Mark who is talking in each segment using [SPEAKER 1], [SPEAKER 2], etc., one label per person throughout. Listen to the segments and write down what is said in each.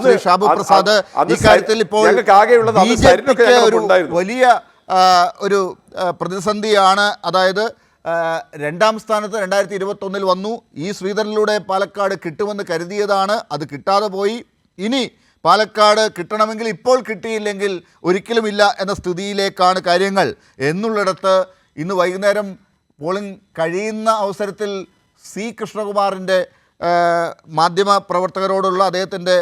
[SPEAKER 1] ശ്രീ ഷാബു പ്രസാദ് ഇക്കാര്യത്തിൽ ഇപ്പോൾ ബിജെപിക്ക് ഒരു വലിയ ഒരു പ്രതിസന്ധിയാണ്. അതായത് രണ്ടാം സ്ഥാനത്ത് 2021 വന്നു. ഈ ശ്രീധരനിലൂടെ പാലക്കാട് കിട്ടുമെന്ന് കരുതിയതാണ്, അത് കിട്ടാതെ പോയി. ഇനി പാലക്കാട് കിട്ടണമെങ്കിൽ ഇപ്പോൾ കിട്ടിയില്ലെങ്കിൽ ഒരിക്കലുമില്ല എന്ന സ്ഥിതിയിലേക്കാണ് കാര്യങ്ങൾ എന്നുള്ളിടത്ത് ഇന്ന് വൈകുന്നേരം പോളിംഗ് കഴിയുന്ന അവസരത്തിൽ സി കൃഷ്ണകുമാറിൻ്റെ മാധ്യമ പ്രവർത്തകരോടുള്ള അദ്ദേഹത്തിൻ്റെ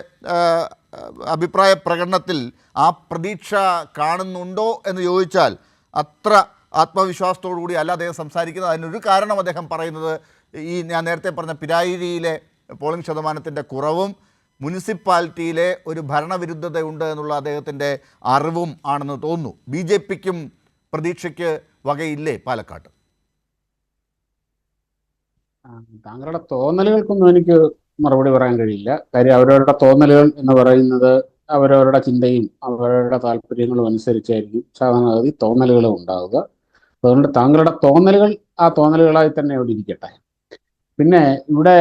[SPEAKER 1] അഭിപ്രായ പ്രകടനത്തിൽ ആ പ്രതീക്ഷ കാണുന്നുണ്ടോ എന്ന് ചോദിച്ചാൽ അത്ര ആത്മവിശ്വാസത്തോടു കൂടി അല്ല അദ്ദേഹം സംസാരിക്കുന്നത്. അതിനൊരു കാരണം അദ്ദേഹം പറയുന്നത് ഈ ഞാൻ നേരത്തെ പറഞ്ഞ പിരായിരിയിലെ പോളിംഗ് ശതമാനത്തിൻ്റെ കുറവും മുനിസിപ്പാലിറ്റിയിലെ ഒരു ഭരണവിരുദ്ധതയുണ്ട് എന്നുള്ള അദ്ദേഹത്തിൻ്റെ അറിവും ആണെന്ന് തോന്നുന്നു. ബിജെപിക്കും പ്രതീക്ഷയ്ക്ക് വകയില്ലേ പാലക്കാട്ട്?
[SPEAKER 2] താങ്കളുടെ തോന്നലുകൾക്കൊന്നും എനിക്ക് മറുപടി പറയാൻ കഴിയില്ല. കാര്യം അവരവരുടെ തോന്നലുകൾ എന്ന് പറയുന്നത് അവരവരുടെ ചിന്തയും അവരവരുടെ താല്പര്യങ്ങളും അനുസരിച്ചായിരിക്കും സാധാരണഗതി തോന്നലുകളും ഉണ്ടാവുക. അതുകൊണ്ട് താങ്കളുടെ തോന്നലുകൾ ആ തോന്നലുകളായി തന്നെ ഇവിടെ ഇരിക്കട്ടെ. പിന്നെ ഇവിടെ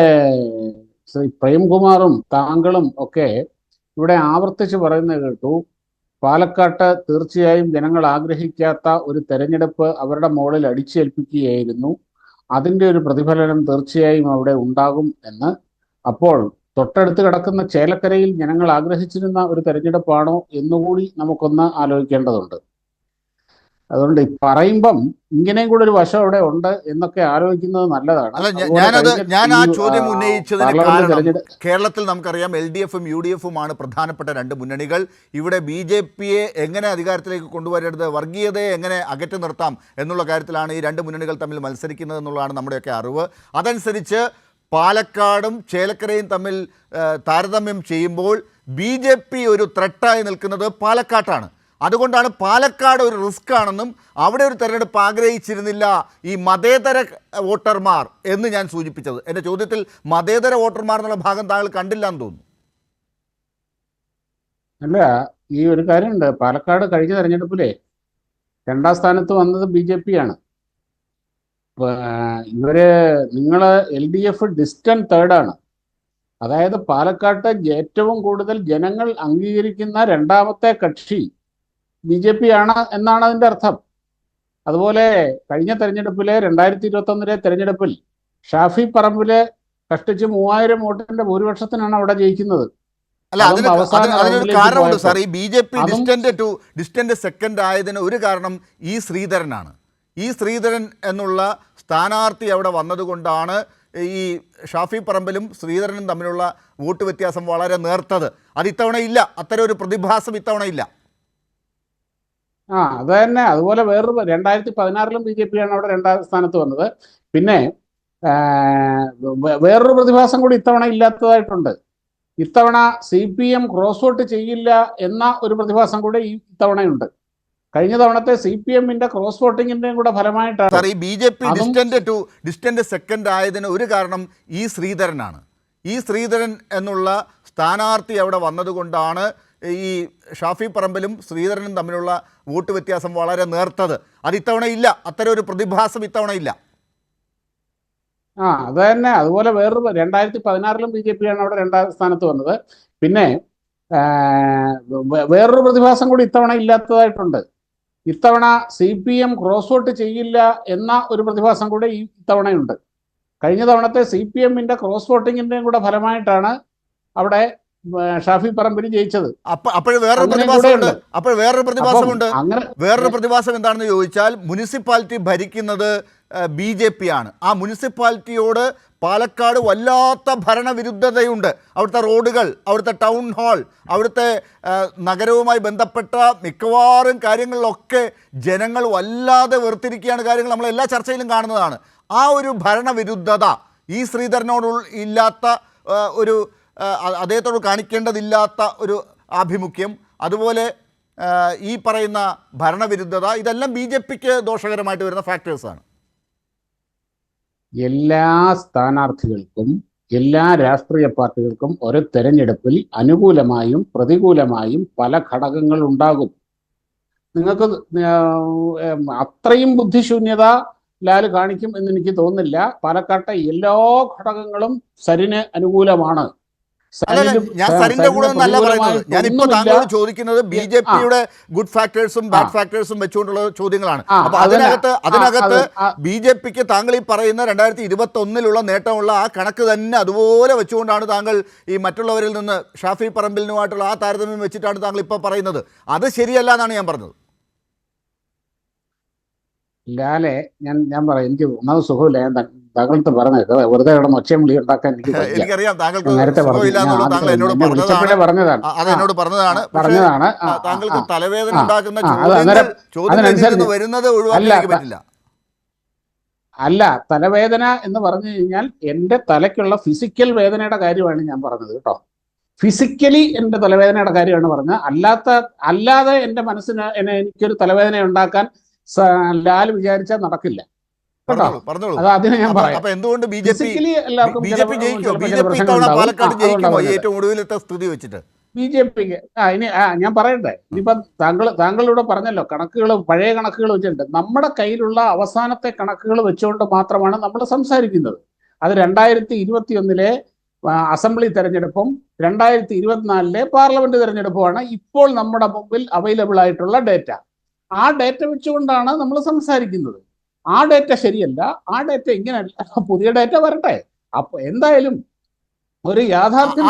[SPEAKER 2] ശ്രീ പ്രേംകുമാറും താങ്കളും ഒക്കെ ഇവിടെ ആവർത്തിച്ച് പറയുന്നത് കേട്ടു, പാലക്കാട്ട് തീർച്ചയായും ജനങ്ങൾ ആഗ്രഹിക്കാത്ത ഒരു തെരഞ്ഞെടുപ്പ് അവരുടെ മുകളിൽ അടിച്ചേൽപ്പിക്കുകയായിരുന്നു, അതിൻ്റെ ഒരു പ്രതിഫലനം തീർച്ചയായും അവിടെ ഉണ്ടാകും എന്ന്. അപ്പോൾ തൊട്ടടുത്ത് കിടക്കുന്ന ചേലക്കരയിൽ ജനങ്ങൾ ആഗ്രഹിച്ചിരുന്ന ഒരു തെരഞ്ഞെടുപ്പാണോ എന്നുകൂടി നമുക്കൊന്ന് ആലോചിക്കേണ്ടതുണ്ട്. അതുകൊണ്ട് പറയുമ്പം ഇങ്ങനെയും കൂടെ ഒരു വശം അവിടെ ഉണ്ട് എന്നൊക്കെ ആലോചിക്കുന്നത് നല്ലതാണ്.
[SPEAKER 1] ഞാൻ ആ ചോദ്യം ഉന്നയിച്ചതിന് കാരണം കേരളത്തിൽ നമുക്കറിയാം LDFും UDFുമാണ് പ്രധാനപ്പെട്ട രണ്ട് മുന്നണികൾ. ഇവിടെ BJPയെ എങ്ങനെ അധികാരത്തിലേക്ക് കൊണ്ടുവരരുത്, വർഗീയതയെ എങ്ങനെ അകറ്റി നിർത്താം എന്നുള്ള കാര്യത്തിലാണ് ഈ രണ്ട് മുന്നണികൾ തമ്മിൽ മത്സരിക്കുന്നത് എന്നുള്ളതാണ് നമ്മുടെയൊക്കെ അറിവ്. അതനുസരിച്ച് പാലക്കാടും ചേലക്കരയും തമ്മിൽ താരതമ്യം ചെയ്യുമ്പോൾ BJP ഒരു ത്രെട്ടായി നിൽക്കുന്നത് പാലക്കാട്ടാണ്. അതുകൊണ്ടാണ് പാലക്കാട് ഒരു റിസ്ക് ആണെന്നും അവിടെ ഒരു തെരഞ്ഞെടുപ്പ് ആഗ്രഹിച്ചിരുന്നില്ല ഈ മതേതര വോട്ടർമാർ എന്ന് ഞാൻ സൂചിപ്പിച്ചത്. എൻ്റെ ചോദ്യത്തിൽ മതേതര വോട്ടർമാർ എന്നുള്ള ഭാഗം താങ്കൾ കണ്ടില്ല എന്ന് തോന്നുന്നു.
[SPEAKER 2] അല്ല, ഈ ഒരു കാര്യമുണ്ട്. പാലക്കാട് കഴിഞ്ഞ തെരഞ്ഞെടുപ്പിലെ 2ാം സ്ഥാനത്ത് വന്നത് BJP ആണ്. നിങ്ങൾ LDF ഡിസ്റ്റന്റ് തേർഡാണ്. അതായത് പാലക്കാട്ട് ഏറ്റവും കൂടുതൽ ജനങ്ങൾ അംഗീകരിക്കുന്ന 2ാമത്തെ കക്ഷി BJP ആണ് എന്നാണ് അതിൻ്റെ അർത്ഥം. അതുപോലെ കഴിഞ്ഞ തെരഞ്ഞെടുപ്പിലെ 2021 തെരഞ്ഞെടുപ്പിൽ ഷാഫി പറമ്പില് കഷ്ടിച്ച് 3000 വോട്ടിന്റെ ഭൂരിപക്ഷത്തിനാണ് അവിടെ ജയിക്കുന്നത്.
[SPEAKER 1] അല്ല, അതിനൊരു കാരണമുണ്ട് സാർ. ഈ BJP ഡിസ്റ്റന്റ് സെക്കൻഡ് ആയതിന് ഒരു കാരണം ഈ ശ്രീധരനാണ്. ഈ ശ്രീധരൻ എന്നുള്ള സ്ഥാനാർത്ഥി അവിടെ വന്നതുകൊണ്ടാണ് ഈ ഷാഫി പറമ്പിലും ശ്രീധരനും തമ്മിലുള്ള വോട്ട് വ്യത്യാസം വളരെ നേർത്തത്. അത് ഇത്തവണ ഇല്ല, അത്തരം ഒരു പ്രതിഭാസം ഇത്തവണ ഇല്ല.
[SPEAKER 2] അത് തന്നെ. അതുപോലെ വേറൊരു 2016 BJP ആണ് അവിടെ 2ാം സ്ഥാനത്ത് വന്നത്. പിന്നെ വേറൊരു പ്രതിഭാസം കൂടി ഇത്തവണ ഇല്ലാത്തതായിട്ടുണ്ട്. ഇത്തവണ CPM ക്രോസ് വോട്ട് ചെയ്യില്ല എന്ന ഒരു പ്രതിഭാസം കൂടി ഇത്തവണയുണ്ട്. കഴിഞ്ഞ തവണത്തെ CPMന്റെ ക്രോസ് വോട്ടിങ്ങിന്റെയും കൂടെ ഫലമായിട്ടാണ്
[SPEAKER 1] ഈ BJP ഡിസ്റ്റന്റ് സെക്കൻഡ് ആയതിന് ഒരു കാരണം ഈ ശ്രീധരനാണ്. ഈ ശ്രീധരൻ എന്നുള്ള സ്ഥാനാർത്ഥി അവിടെ വന്നതുകൊണ്ടാണ് ഈ ഷാഫി പറമ്പിലും ശ്രീധരനും തമ്മിലുള്ള വോട്ട് വ്യത്യാസം വളരെ നേർത്തത്. അത് ഇത്തവണ ഇല്ല, അത്തരം ഒരു പ്രതിഭാസം ഇത്തവണ ഇല്ല.
[SPEAKER 2] അത് തന്നെ. അതുപോലെ വേറൊരു 2016 BJP ആണ് അവിടെ 2ാം സ്ഥാനത്ത് വന്നത്. പിന്നെ വേറൊരു പ്രതിഭാസം കൂടി ഇത്തവണ ഇല്ലാത്തതായിട്ടുണ്ട്. ഇത്തവണ CPM ക്രോസ് വോട്ട് ചെയ്യില്ല എന്ന ഒരു പ്രതിഭാസം കൂടി ഇത്തവണയുണ്ട്. കഴിഞ്ഞ തവണത്തെ CPMന്റെ ക്രോസ് വോട്ടിങ്ങിന്റെയും കൂടെ ഫലമായിട്ടാണ് അവിടെ ഷാഫി പറമ്പിൽ ജയിച്ചത്.
[SPEAKER 1] വേറൊരു പ്രതിഭാസം എന്താണെന്ന് ചോദിച്ചാൽ മുനിസിപ്പാലിറ്റി ഭരിക്കുന്നത് BJP ആണ്. ആ മുനിസിപ്പാലിറ്റിയോട് പാലക്കാട് വല്ലാത്ത ഭരണവിരുദ്ധതയുണ്ട്. അവിടുത്തെ റോഡുകൾ, അവിടുത്തെ ടൗൺ ഹാൾ, അവിടുത്തെ നഗരവുമായി ബന്ധപ്പെട്ട മിക്കവാറും കാര്യങ്ങളിലൊക്കെ ജനങ്ങൾ വല്ലാതെ വെറുത്തിരിക്കുകയാണ്. കാര്യങ്ങൾ നമ്മൾ എല്ലാ ചർച്ചയിലും കാണുന്നതാണ്. ആ ഒരു ഭരണവിരുദ്ധത ഈ ശ്രീധരനോട് ഇല്ലാത്ത ഒരു അദ്ദേഹത്തോട് കാണിക്കേണ്ടതില്ലാത്ത ഒരു ആഭിമുഖ്യം, അതുപോലെ ഈ പറയുന്ന ഭരണവിരുദ്ധത, ഇതെല്ലാം BJPക്ക് ദോഷകരമായിട്ട് വരുന്ന ഫാക്ടേഴ്സാണ്.
[SPEAKER 2] എല്ലാ സ്ഥാനാർത്ഥികൾക്കും എല്ലാ രാഷ്ട്രീയ പാർട്ടികൾക്കും ഒരു തെരഞ്ഞെടുപ്പിൽ അനുകൂലമായും പ്രതികൂലമായും പല ഘടകങ്ങൾ ഉണ്ടാകും. നിങ്ങൾക്ക് അത്രയും ബുദ്ധിശൂന്യത ലാൽ കാണിക്കും എന്ന് എനിക്ക് തോന്നുന്നില്ല. പാലക്കാട്ടെ എല്ലാ ഘടകങ്ങളും സരിന് അനുകൂലമാണ്.
[SPEAKER 1] അല്ലല്ല, ഞാൻ സരിന്റെ കൂടെ നിന്നല്ല പറയുന്നത്. ഞാനിപ്പോ താങ്കളോട് ചോദിക്കുന്നത് BJP-യുടെ ഗുഡ് ഫാക്ടേഴ്സും ബാഡ് ഫാക്ടേഴ്സും വെച്ചുകൊണ്ടുള്ള ചോദ്യങ്ങളാണ്. അപ്പൊ അതിനകത്ത് BJP-ക്ക് താങ്കൾ ഈ പറയുന്ന 2021 നേട്ടമുള്ള ആ കണക്ക് തന്നെ അതുപോലെ വെച്ചുകൊണ്ടാണ് താങ്കൾ ഈ മറ്റുള്ളവരിൽ നിന്ന് ഷാഫി പറമ്പിലിനുമായിട്ടുള്ള ആ താരതമ്യം വെച്ചിട്ടാണ് താങ്കൾ ഇപ്പോൾ പറയുന്നത്. അത് ശരിയല്ല എന്നാണ് ഞാൻ പറഞ്ഞത്.
[SPEAKER 2] ലാലെ, ഞാൻ പറയാം, എനിക്ക് ഒന്നാമത് സുഖമില്ല. ഞാൻ താങ്കളടുത്ത് പറഞ്ഞത് വെറുതെ കിടന്ന് ഒച്ചയും വിളി ഉണ്ടാക്കാൻ എനിക്ക്
[SPEAKER 1] എനിക്കറിയാം. താങ്കൾക്ക്
[SPEAKER 2] നേരത്തെ വിളിച്ചപ്പോഴേ പറഞ്ഞതാണ്.
[SPEAKER 1] താങ്കൾക്ക് തലവേദന ഉണ്ടാക്കുന്ന വരുന്നത് ഒഴിവാക്കാൻ പറ്റില്ല.
[SPEAKER 2] അല്ല, തലവേദന എന്ന് പറഞ്ഞു കഴിഞ്ഞാൽ എൻ്റെ തലയ്ക്കുള്ള ഫിസിക്കൽ വേദനയുടെ കാര്യമാണ് ഞാൻ പറഞ്ഞത് കേട്ടോ. ഫിസിക്കലി എൻ്റെ തലവേദനയുടെ കാര്യമാണ് പറഞ്ഞത്. അല്ലാതെ എൻ്റെ മനസ്സിന് എനിക്കൊരു തലവേദന ഉണ്ടാക്കാൻ ലാൽ വിചാരിച്ചാൽ നടക്കില്ല കേട്ടോ. അത് അതിനെ ഞാൻ പറയാം.
[SPEAKER 1] എന്തുകൊണ്ട് BJP
[SPEAKER 2] BJPക്ക് ഇനി ഞാൻ പറയട്ടെ. ഇനിയിപ്പം താങ്കളിവിടെ പറഞ്ഞല്ലോ കണക്കുകൾ, പഴയ കണക്കുകൾ വെച്ചിട്ടുണ്ട്. നമ്മുടെ കയ്യിലുള്ള അവസാനത്തെ കണക്കുകൾ വെച്ചുകൊണ്ട് മാത്രമാണ് നമ്മൾ സംസാരിക്കുന്നത്. അത് 2021 അസംബ്ലി തെരഞ്ഞെടുപ്പും 2024 പാർലമെന്റ് തെരഞ്ഞെടുപ്പുമാണ് ഇപ്പോൾ നമ്മുടെ മുമ്പിൽ അവൈലബിൾ ആയിട്ടുള്ള ഡേറ്റ. ആ ഡേറ്റ വെച്ചുകൊണ്ടാണ് നമ്മൾ സംസാരിക്കുന്നത്. ആ ഡേറ്റ ശരിയല്ല. ആ ഡേറ്റ ഇങ്ങനെയല്ല. പുതിയ ഡേറ്റ വരട്ടെ. അപ്പൊ എന്തായാലും ഒരു യാഥാർത്ഥ്യം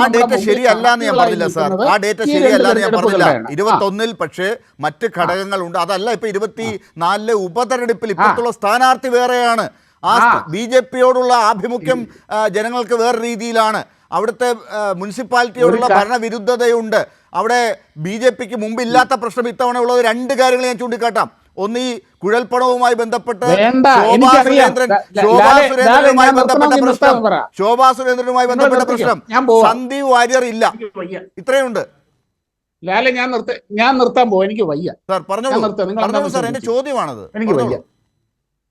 [SPEAKER 1] ശരിയല്ല എന്ന് ഞാൻ പറഞ്ഞില്ല സാർ. ആ ഡേറ്റ ശരിയല്ല എന്ന് ഞാൻ പറഞ്ഞില്ല. 21 പക്ഷേ മറ്റ് ഘടകങ്ങളുണ്ട്. അതല്ല ഇപ്പൊ 24 ഉപതെരഞ്ഞെടുപ്പിൽ ഇപ്പോഴത്തുള്ള സ്ഥാനാർത്ഥി വേറെയാണ്. ആ BJP-യോടുള്ള ആഭിമുഖ്യം ജനങ്ങൾക്ക് വേറെ രീതിയിലാണ്. അവിടുത്തെ മുനിസിപ്പാലിറ്റിയോടുള്ള ഭരണവിരുദ്ധതയുണ്ട്. അവിടെ BJP-ക്ക് മുമ്പില്ലാത്ത പ്രശ്നം ഇത്തവണ ഉള്ളത് 2 കാര്യങ്ങൾ ഞാൻ ചൂണ്ടിക്കാട്ടാം. ഒന്ന്, ഈ കുഴൽപ്പണവുമായി ബന്ധപ്പെട്ട് ശോഭാ സുരേന്ദ്രനുമായി ബന്ധപ്പെട്ട പ്രശ്നം, സന്ദീപ് വാര്യർ ഇല്ല, ഇത്രയുണ്ട്.
[SPEAKER 2] ലാലെ, ഞാൻ നിർത്താൻ പോകും. എനിക്ക് വയ്യ
[SPEAKER 1] സാർ. പറഞ്ഞോളൂ സാർ, എന്റെ ചോദ്യമാണത്.
[SPEAKER 2] എനിക്ക് വയ്യ.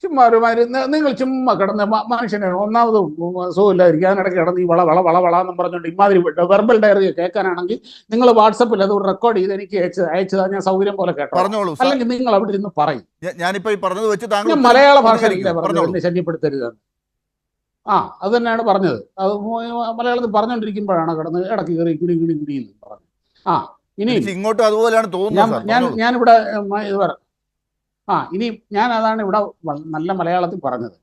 [SPEAKER 2] ചുമ്മാ ഒരുമാതിരി നിങ്ങൾ ചുമ്മാ കിടന്ന് മനുഷ്യനെ ഒന്നാമത് സുഖമില്ലാതിരിക്കും. അതിനിടയ്ക്ക് കിടന്ന് ഈ വള എന്ന് പറഞ്ഞുകൊണ്ട് ഇമാതിരി വെർബൽ ഡയറി കേൾക്കാനാണെങ്കിൽ നിങ്ങൾ വാട്സപ്പിൽ അത് റെക്കോർഡ് ചെയ്ത് എനിക്ക് അയച്ചതാ. ഞാൻ സൗകര്യം പോലെ കേട്ടോ. അല്ലെങ്കിൽ നിങ്ങൾ അവിടെ ഇരുന്ന് പറയും.
[SPEAKER 1] ഞാനിപ്പോ പറഞ്ഞത് വെച്ച്
[SPEAKER 2] ഞാൻ മലയാള ഭാഷയിലല്ലേ പറഞ്ഞത്, എന്നെ ശല്യപ്പെടുത്തരുത്. അത് തന്നെയാണ് പറഞ്ഞത്. അത് മലയാളത്തിൽ പറഞ്ഞുകൊണ്ടിരിക്കുമ്പോഴാണ് കിടന്ന് ഇടയ്ക്ക് കയറി കിടി പറഞ്ഞു. ഇനി
[SPEAKER 1] ഇങ്ങോട്ടും അതുപോലെയാണ് തോന്നുന്നത്.
[SPEAKER 2] ഞാനിവിടെ ഇത് പറയാം. ഇനി ഞാൻ അതാണ് ഇവിടെ നല്ല മലയാളത്തിൽ പറഞ്ഞത്.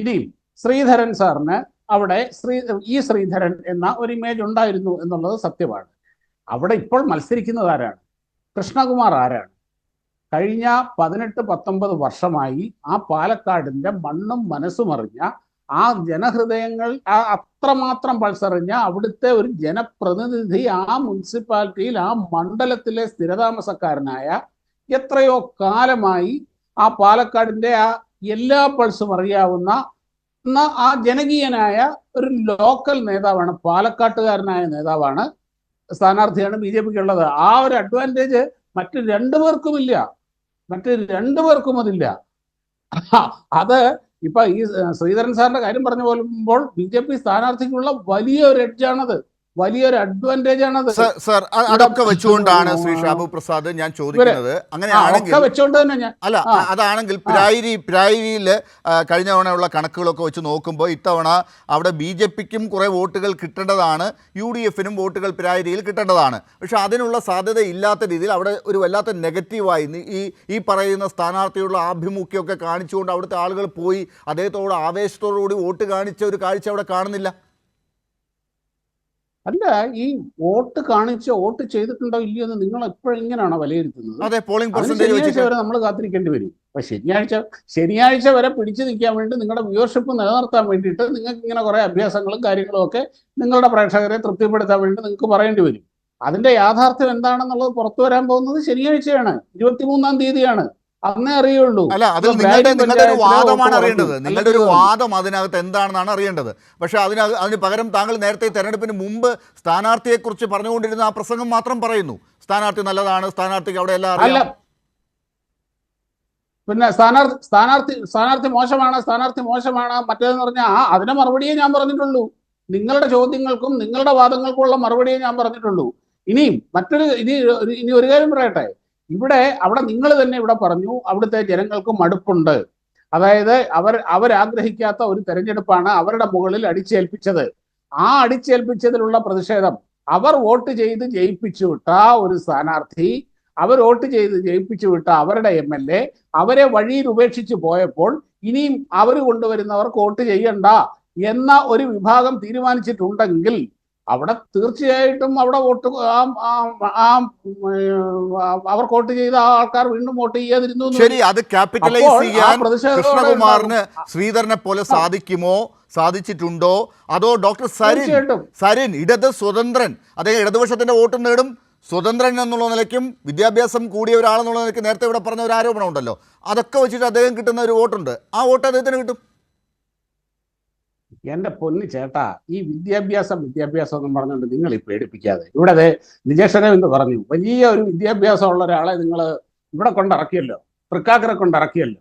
[SPEAKER 2] ഇനി ശ്രീധരൻ സാറിന് അവിടെ ശ്രീധരൻ എന്ന ഒരു ഇമേജ് ഉണ്ടായിരുന്നു എന്നുള്ളത് സത്യമാണ്. അവിടെ ഇപ്പോൾ മത്സരിക്കുന്നത് ആരാണ്? കൃഷ്ണകുമാർ ആരാണ്? കഴിഞ്ഞ 18-19 വർഷമായി ആ പാലക്കാടിൻ്റെ മണ്ണും മനസ്സും അറിഞ്ഞ, ആ ജനഹൃദയങ്ങൾ അത്രമാത്രം പൾസറിഞ്ഞ അവിടുത്തെ ഒരു ജനപ്രതിനിധി, ആ മുനിസിപ്പാലിറ്റിയിൽ ആ മണ്ഡലത്തിലെ സ്ഥിരതാമസക്കാരനായ, എത്രയോ കാലമായി ആ പാലക്കാടിൻ്റെ ആ എല്ലാ പൾസും അറിയാവുന്ന ആ ജനകീയനായ ഒരു ലോക്കൽ നേതാവാണ്, പാലക്കാട്ടുകാരനായ നേതാവാണ്, സ്ഥാനാർത്ഥിയാണ് BJPക്ക് ഉള്ളത്. ആ ഒരു അഡ്വാൻറ്റേജ് മറ്റ് 2 പേർക്കും അതില്ല. അത് ഇപ്പൊ ഈ ശ്രീധരൻ സാറിന്റെ കാര്യം പറഞ്ഞു പോകുമ്പോൾ BJP സ്ഥാനാർത്ഥിക്കുള്ള വലിയൊരു എഡ്ജാണത്, വലിയൊരു അഡ്വാൻറ്റേജ് ആണത്.
[SPEAKER 1] സർ, അതൊക്കെ വെച്ചുകൊണ്ടാണ് ശ്രീ ഷാബു പ്രസാദ് ഞാൻ ചോദിക്കുന്നത്. അതാണെങ്കിൽ പിരായിരിയിൽ കഴിഞ്ഞ തവണയുള്ള കണക്കുകളൊക്കെ വെച്ച് നോക്കുമ്പോൾ ഇത്തവണ അവിടെ BJPക്കും കുറെ വോട്ടുകൾ കിട്ടേണ്ടതാണ്, UDFനും വോട്ടുകൾ പിരായിരിയിൽ കിട്ടേണ്ടതാണ്. പക്ഷെ അതിനുള്ള സാധ്യത ഇല്ലാത്ത രീതിയിൽ അവിടെ ഒരു വല്ലാത്ത നെഗറ്റീവായി ഈ പറയുന്ന സ്ഥാനാർത്ഥിയുള്ള ആഭിമുഖ്യമൊക്കെ കാണിച്ചുകൊണ്ട് അവിടുത്തെ ആളുകൾ പോയി അദ്ദേഹത്തോട് ആവേശത്തോടുകൂടി വോട്ട് കാണിച്ച ഒരു കാഴ്ച അവിടെ കാണുന്നില്ല.
[SPEAKER 2] അല്ല, ഈ വോട്ട് ചെയ്തിട്ടുണ്ടോ ഇല്ലയോ എന്ന് നിങ്ങൾ എപ്പോഴും ഇങ്ങനെയാണോ വിലയിരുത്തുന്നത്? ശനിയാഴ്ച വരെ നമ്മൾ കാത്തിരിക്കേണ്ടി വരും. അപ്പൊ ശനിയാഴ്ച വരെ പിടിച്ചു നിൽക്കാൻ വേണ്ടി, നിങ്ങളുടെ വ്യൂവർഷിപ്പ് നിലനിർത്താൻ വേണ്ടിയിട്ട് നിങ്ങൾക്ക് ഇങ്ങനെ കുറെ അഭ്യാസങ്ങളും കാര്യങ്ങളും ഒക്കെ നിങ്ങളുടെ പ്രേക്ഷകരെ തൃപ്തിപ്പെടുത്താൻ വേണ്ടി നിങ്ങൾക്ക് പറയേണ്ടി വരും. അതിന്റെ യാഥാർത്ഥ്യം എന്താണെന്നുള്ളത് പുറത്തു വരാൻ പോകുന്നത് ശനിയാഴ്ചയാണ്, 23-ാം തീയതിയാണ്. അന്നേ അറിയുള്ളൂ.
[SPEAKER 1] അല്ല, അത് നിങ്ങളുടെ ഒരു വാദമാണ് അറിയേണ്ടത്. നിങ്ങളുടെ ഒരു വാദം അതിനകത്ത് എന്താണെന്നാണ് അറിയേണ്ടത്. പക്ഷെ അതിന് പകരം താങ്കൾ നേരത്തെ തെരഞ്ഞെടുപ്പിന് മുമ്പ് സ്ഥാനാർത്ഥിയെക്കുറിച്ച് പറഞ്ഞുകൊണ്ടിരുന്ന ആ പ്രസംഗം മാത്രം പറയുന്നു. സ്ഥാനാർത്ഥി നല്ലതാണ്, സ്ഥാനാർത്ഥിക്ക് അവിടെ എല്ലാം അറിയാം.
[SPEAKER 2] പിന്നെ സ്ഥാനാർത്ഥി മോശമാണ് മറ്റേതെന്ന് പറഞ്ഞാൽ അതിന്റെ മറുപടിയേ ഞാൻ പറഞ്ഞിട്ടുള്ളൂ. നിങ്ങളുടെ ചോദ്യങ്ങൾക്കും നിങ്ങളുടെ വാദങ്ങൾക്കും ഉള്ള മറുപടിയേ ഞാൻ പറഞ്ഞിട്ടുള്ളൂ. ഇനി ഒരു കാര്യം പറയട്ടെ. അവിടെ നിങ്ങൾ തന്നെ ഇവിടെ പറഞ്ഞു, അവിടുത്തെ ജനങ്ങൾക്ക് മടുപ്പുണ്ട്. അതായത് അവരാഗ്രഹിക്കാത്ത ഒരു തെരഞ്ഞെടുപ്പാണ് അവരുടെ മുകളിൽ അടിച്ചേൽപ്പിച്ചത്. ആ അടിച്ചേൽപ്പിച്ചതിലുള്ള പ്രതിഷേധം അവർ വോട്ട് ചെയ്ത് ജയിപ്പിച്ചു വിട്ട ഒരു സ്ഥാനാർത്ഥി, അവർ വോട്ട് ചെയ്ത് ജയിപ്പിച്ചു വിട്ട അവരുടെ MLA അവരെ വഴിയിൽ ഉപേക്ഷിച്ച് പോയപ്പോൾ ഇനിയും അവർ കൊണ്ടുവരുന്നവർക്ക് വോട്ട് ചെയ്യണ്ട എന്ന ഒരു വിഭാഗം തീരുമാനിച്ചിട്ടുണ്ടെങ്കിൽ അവിടെ തീർച്ചയായിട്ടും അവിടെ വോട്ട് അവർക്ക് വോട്ട് ചെയ്ത ആൾക്കാർ വീണ്ടും വോട്ട് ചെയ്യാതിരുന്നു.
[SPEAKER 1] ശരി, അത് ക്യാപിറ്റലൈസ് ചെയ്യാൻ കൃഷ്ണകുമാറിന് ശ്രീധരനെ പോലെ സാധിച്ചിട്ടുണ്ടോ? അതോ ഡോക്ടർ സരിൻ ഇടത് സ്വതന്ത്രൻ, അദ്ദേഹം ഇടതുപക്ഷത്തിന്റെ വോട്ട് നേടും, സ്വതന്ത്രൻ എന്നുള്ള നിലയ്ക്കും വിദ്യാഭ്യാസം കൂടിയ ഒരാളെന്നുള്ള നിലയ്ക്ക് നേരത്തെ ഇവിടെ പറഞ്ഞ ഒരു ആരോപണം ഉണ്ടല്ലോ, അതൊക്കെ വെച്ചിട്ട് അദ്ദേഹം കിട്ടുന്ന ഒരു വോട്ടുണ്ട്, ആ വോട്ട് അദ്ദേഹത്തിന് കിട്ടും.
[SPEAKER 2] എന്റെ പൊന്നു ചേട്ടാ, ഈ വിദ്യാഭ്യാസം എന്ന് പറഞ്ഞുകൊണ്ട് നിങ്ങൾ ഈ പേടിപ്പിക്കാതെ. ഇവിടെ നിജേഷനെ എന്ന് പറഞ്ഞു, വലിയ ഒരു വിദ്യാഭ്യാസമുള്ള ഒരാളെ നിങ്ങൾ ഇവിടെ കൊണ്ടിറക്കിയല്ലോ, തൃക്കാക്കരെ കൊണ്ടിറക്കിയല്ലോ.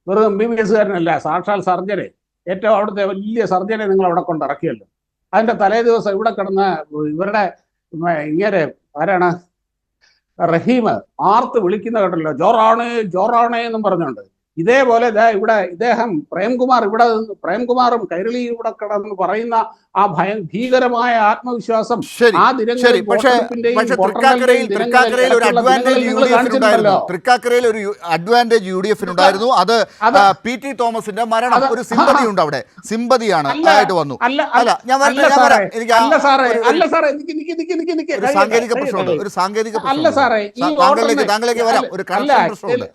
[SPEAKER 2] വെറും MBBS കാരനല്ല, സാക്ഷാൽ സർജനെ, ഏറ്റവും അവിടുത്തെ വലിയ സർജനെ നിങ്ങൾ അവിടെ കൊണ്ടിറക്കിയല്ലോ. അതിന്റെ തലേ ദിവസം ഇവിടെ കിടന്ന ഇവരുടെ ഇങ്ങനെ ആരാണ് റഹീം ആർത്ത് വിളിക്കുന്ന കേട്ടല്ലോ, ജോറാണേ എന്നും പറഞ്ഞുകൊണ്ട്. ഇതേപോലെ ഇവിടെ ഇദ്ദേഹം പ്രേംകുമാറും കൈരളിയും ഇവിടെ കിടന്ന് പറയുന്ന ആ ഭീകരമായ ആത്മവിശ്വാസം ആ ദിനങ്ങളിൽ
[SPEAKER 1] തൃക്കാക്കരയിൽ ഒരു അഡ്വാൻറ്റേജ് UDF ഉണ്ടായിരുന്നു. അത് PT തോമസിന്റെ മരണം ഒരു സിമ്പതി ഉണ്ട്, അവിടെ സിമ്പതിയാണ് ആയിട്ട് വന്നു. ഒരു സാങ്കേതിക പ്രശ്നമുണ്ട്, താങ്കളിലേക്ക് വരാം, ഒരു കണക്ഷൻ പ്രശ്നമുണ്ട്.